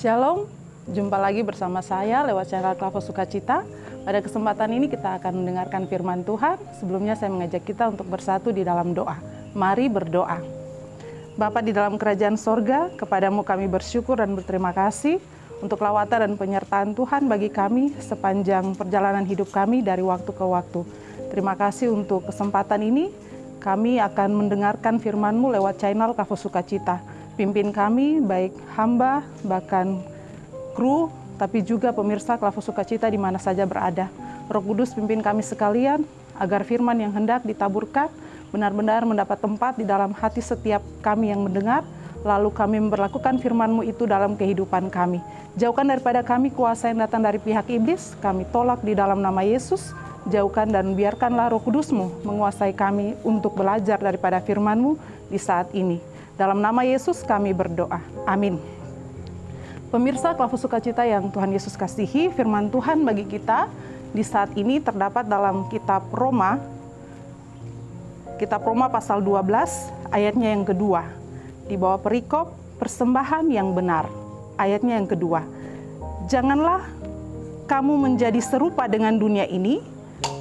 Shalom, jumpa lagi bersama saya lewat channel Klavo Sukacita. Pada kesempatan ini kita akan mendengarkan firman Tuhan. Sebelumnya saya mengajak kita untuk bersatu di dalam doa. Mari berdoa. Bapa di dalam kerajaan sorga, kepadamu kami bersyukur dan berterima kasih untuk lawatan dan penyertaan Tuhan bagi kami sepanjang perjalanan hidup kami dari waktu ke waktu. Terima kasih untuk kesempatan ini. Kami akan mendengarkan firman-Mu lewat channel Klavo Sukacita. Pimpin kami, baik hamba, bahkan kru, tapi juga pemirsa Klavo Sukacita di mana saja berada. Roh Kudus pimpin kami sekalian, agar firman yang hendak ditaburkan benar-benar mendapat tempat di dalam hati setiap kami yang mendengar, lalu kami memperlakukan firman-Mu itu dalam kehidupan kami. Jauhkan daripada kami kuasa yang datang dari pihak iblis, kami tolak di dalam nama Yesus. Jauhkan dan biarkanlah Roh Kudus-Mu menguasai kami untuk belajar daripada firman-Mu di saat ini. Dalam nama Yesus kami berdoa. Amin. Pemirsa Klavo Sukacita yang Tuhan Yesus kasihi, firman Tuhan bagi kita di saat ini terdapat dalam kitab Roma. Kitab Roma pasal 12 ayatnya yang kedua. Di bawah perikop persembahan yang benar. Ayatnya yang kedua. Janganlah kamu menjadi serupa dengan dunia ini,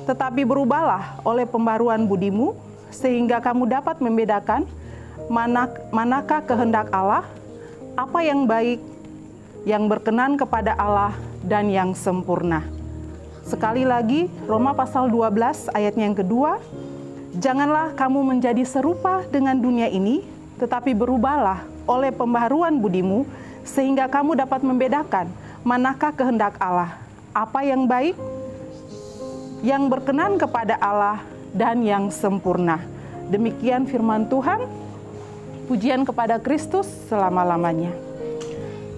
tetapi berubahlah oleh pembaruan budimu, sehingga kamu dapat membedakan manakah kehendak Allah, apa yang baik, yang berkenan kepada Allah, dan yang sempurna. Sekali lagi, Roma pasal 12 ayatnya yang kedua, janganlah kamu menjadi serupa dengan dunia ini, tetapi berubahlah oleh pembaharuan budimu, sehingga kamu dapat membedakan manakah kehendak Allah, apa yang baik, yang berkenan kepada Allah, dan yang sempurna. Demikian firman Tuhan. Pujian kepada Kristus selama-lamanya.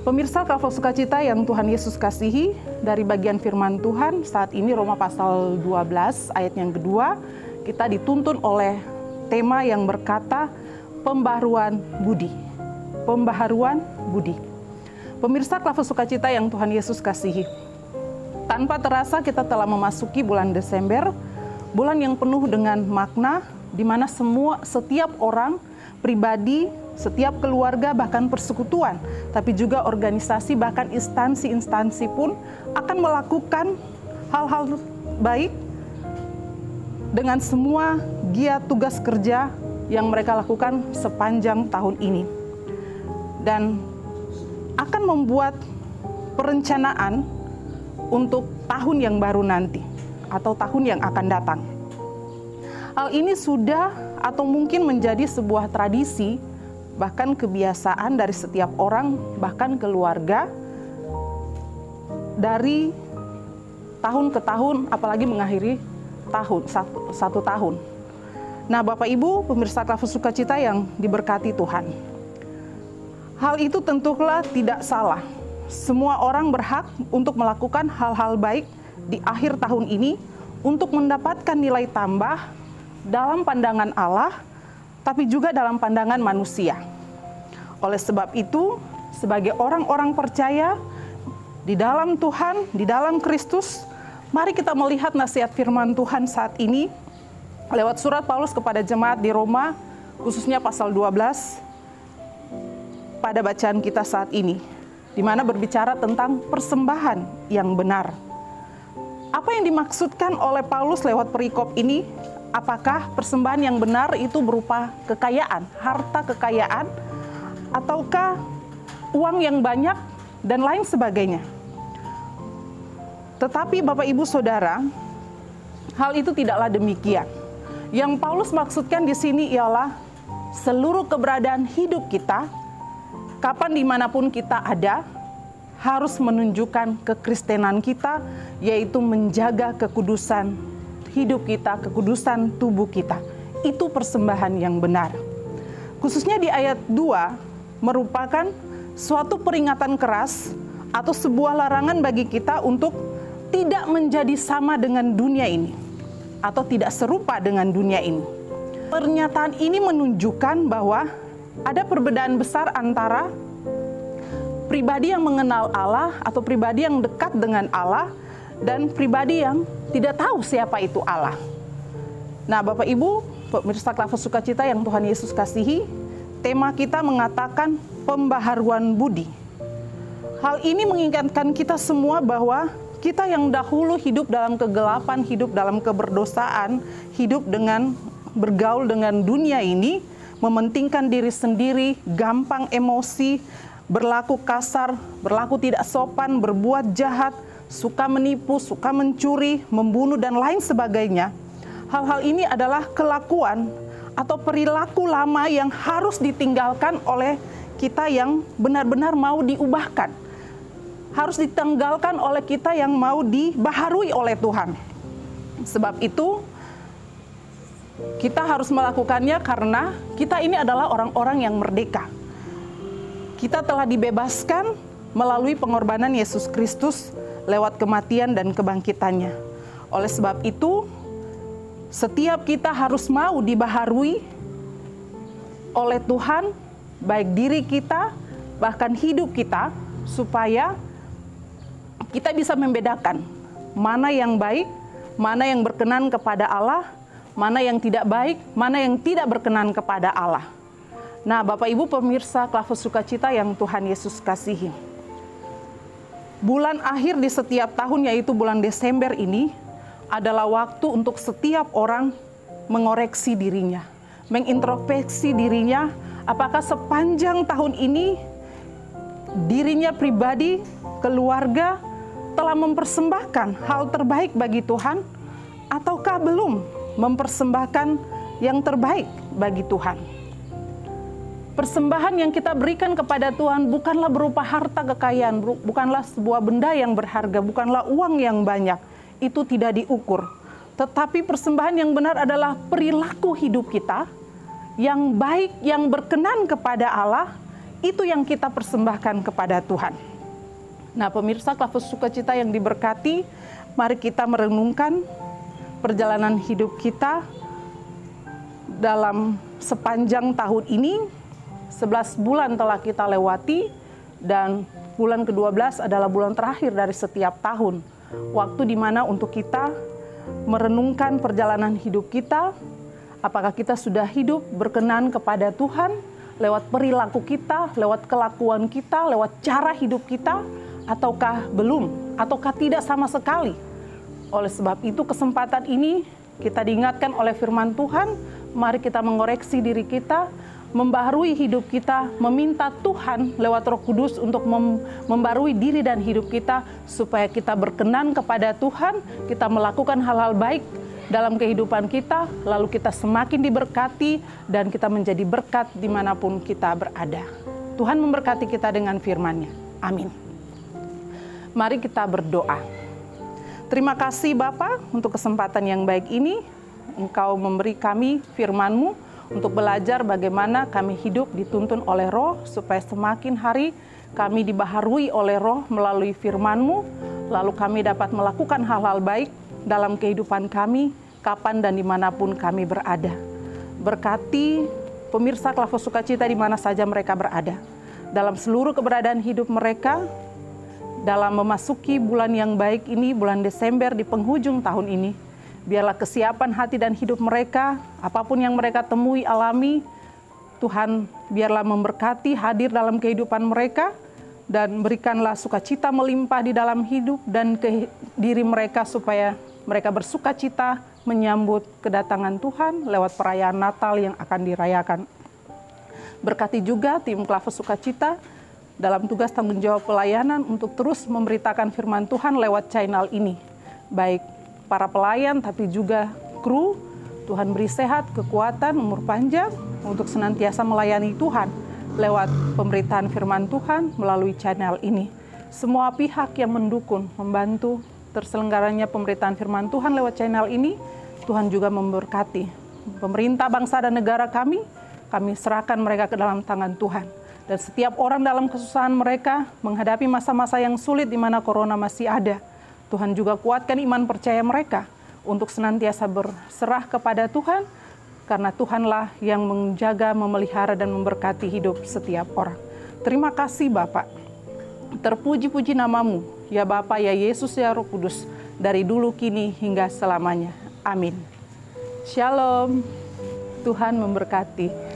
Pemirsa Klavo Sukacita yang Tuhan Yesus kasihi, dari bagian firman Tuhan saat ini Roma pasal 12 ayat yang kedua, kita dituntun oleh tema yang berkata pembaharuan budi. Pembaharuan budi. Pemirsa Klavo Sukacita yang Tuhan Yesus kasihi, tanpa terasa kita telah memasuki bulan Desember, bulan yang penuh dengan makna, di mana setiap orang, pribadi, setiap keluarga, bahkan persekutuan, tapi juga organisasi, bahkan instansi-instansi pun akan melakukan hal-hal baik dengan semua giat tugas kerja yang mereka lakukan sepanjang tahun ini. Dan akan membuat perencanaan untuk tahun yang baru nanti, atau tahun yang akan datang. Hal ini sudah atau mungkin menjadi sebuah tradisi, bahkan kebiasaan dari setiap orang, bahkan keluarga, dari tahun ke tahun, apalagi mengakhiri satu tahun. Nah, Bapak Ibu, pemirsa Klavo Sukacita yang diberkati Tuhan, hal itu tentulah tidak salah. Semua orang berhak untuk melakukan hal-hal baik di akhir tahun ini untuk mendapatkan nilai tambah dalam pandangan Allah, tapi juga dalam pandangan manusia. Oleh sebab itu, sebagai orang-orang percaya di dalam Tuhan, di dalam Kristus, mari kita melihat nasihat firman Tuhan saat ini lewat surat Paulus kepada jemaat di Roma, khususnya pasal 12, pada bacaan kita saat ini, di mana berbicara tentang persembahan yang benar. Apa yang dimaksudkan oleh Paulus lewat perikop ini? Apakah persembahan yang benar itu berupa kekayaan, harta kekayaan, ataukah uang yang banyak, dan lain sebagainya? Tetapi Bapak Ibu Saudara, hal itu tidaklah demikian. Yang Paulus maksudkan di sini ialah seluruh keberadaan hidup kita, kapan dimanapun kita ada, harus menunjukkan kekristenan kita, yaitu menjaga kekudusan hidup kita, kekudusan tubuh kita. Itu persembahan yang benar. Khususnya di ayat 2 merupakan suatu peringatan keras atau sebuah larangan bagi kita untuk tidak menjadi sama dengan dunia ini atau tidak serupa dengan dunia ini. Pernyataan ini menunjukkan bahwa ada perbedaan besar antara pribadi yang mengenal Allah atau pribadi yang dekat dengan Allah dan pribadi yang tidak tahu siapa itu Allah. Nah, Bapak Ibu, pemirsa Klavo Sukacita yang Tuhan Yesus kasihi, tema kita mengatakan pembaharuan budi. Hal ini mengingatkan kita semua bahwa kita yang dahulu hidup dalam kegelapan, hidup dalam keberdosaan, hidup dengan bergaul dengan dunia ini, mementingkan diri sendiri, gampang emosi, berlaku kasar, berlaku tidak sopan, berbuat jahat, suka menipu, suka mencuri, membunuh, dan lain sebagainya. Hal-hal ini adalah kelakuan atau perilaku lama yang harus ditinggalkan oleh kita yang benar-benar mau diubahkan. Harus ditanggalkan oleh kita yang mau dibaharui oleh Tuhan. Sebab itu, kita harus melakukannya karena kita ini adalah orang-orang yang merdeka. Kita telah dibebaskan melalui pengorbanan Yesus Kristus lewat kematian dan kebangkitannya. Oleh sebab itu, setiap kita harus mau dibaharui oleh Tuhan, baik diri kita, bahkan hidup kita, supaya kita bisa membedakan mana yang baik, mana yang berkenan kepada Allah, mana yang tidak baik, mana yang tidak berkenan kepada Allah. Nah, Bapak Ibu pemirsa Klavos Sukacita yang Tuhan Yesus kasihi. Bulan akhir di setiap tahun, yaitu bulan Desember ini, adalah waktu untuk setiap orang mengoreksi dirinya, mengintrospeksi dirinya, apakah sepanjang tahun ini dirinya pribadi, keluarga, telah mempersembahkan hal terbaik bagi Tuhan, ataukah belum mempersembahkan yang terbaik bagi Tuhan. Persembahan yang kita berikan kepada Tuhan bukanlah berupa harta kekayaan, bukanlah sebuah benda yang berharga, bukanlah uang yang banyak. Itu tidak diukur. Tetapi persembahan yang benar adalah perilaku hidup kita yang baik, yang berkenan kepada Allah, itu yang kita persembahkan kepada Tuhan. Nah, pemirsa Klavos Sukacita yang diberkati, mari kita merenungkan perjalanan hidup kita dalam sepanjang tahun ini. 11 bulan telah kita lewati dan bulan ke-12 adalah bulan terakhir dari setiap tahun. Waktu di mana untuk kita merenungkan perjalanan hidup kita, apakah kita sudah hidup berkenan kepada Tuhan lewat perilaku kita, lewat kelakuan kita, lewat cara hidup kita, ataukah belum, ataukah tidak sama sekali. Oleh sebab itu kesempatan ini kita diingatkan oleh firman Tuhan, mari kita mengoreksi diri kita, membaharui hidup kita, meminta Tuhan lewat Roh Kudus untuk membarui diri dan hidup kita, supaya kita berkenan kepada Tuhan, kita melakukan hal-hal baik dalam kehidupan kita, lalu kita semakin diberkati, dan kita menjadi berkat dimanapun kita berada. Tuhan memberkati kita dengan firman-Nya. Amin. Mari kita berdoa. Terima kasih Bapa untuk kesempatan yang baik ini. Engkau memberi kami firman-Mu untuk belajar bagaimana kami hidup dituntun oleh Roh, supaya semakin hari kami dibaharui oleh Roh melalui firman-Mu, lalu kami dapat melakukan hal-hal baik dalam kehidupan kami, kapan dan dimanapun kami berada. Berkati pemirsa Klavos Sukacita di mana saja mereka berada. Dalam seluruh keberadaan hidup mereka, dalam memasuki bulan yang baik ini, bulan Desember di penghujung tahun ini, biarlah kesiapan hati dan hidup mereka, apapun yang mereka temui, alami, Tuhan biarlah memberkati, hadir dalam kehidupan mereka, dan berikanlah sukacita melimpah di dalam hidup dan diri mereka, supaya mereka bersukacita menyambut kedatangan Tuhan lewat perayaan Natal yang akan dirayakan. Berkati juga tim Klavos Sukacita dalam tugas tanggung jawab pelayanan untuk terus memberitakan firman Tuhan lewat channel ini. Baik para pelayan tapi juga kru, Tuhan beri sehat, kekuatan, umur panjang untuk senantiasa melayani Tuhan lewat pemberitaan firman Tuhan melalui channel ini. Semua pihak yang mendukung, membantu terselenggaranya pemberitaan firman Tuhan lewat channel ini, Tuhan juga memberkati. Pemerintah bangsa dan negara kami serahkan mereka ke dalam tangan Tuhan. Dan setiap orang dalam kesusahan mereka menghadapi masa-masa yang sulit di mana corona masih ada. Tuhan juga kuatkan iman percaya mereka untuk senantiasa berserah kepada Tuhan, karena Tuhanlah yang menjaga, memelihara, dan memberkati hidup setiap orang. Terima kasih Bapak. Terpuji-puji namamu, ya Bapa, ya Yesus, ya Roh Kudus, dari dulu, kini, hingga selamanya. Amin. Shalom. Tuhan memberkati.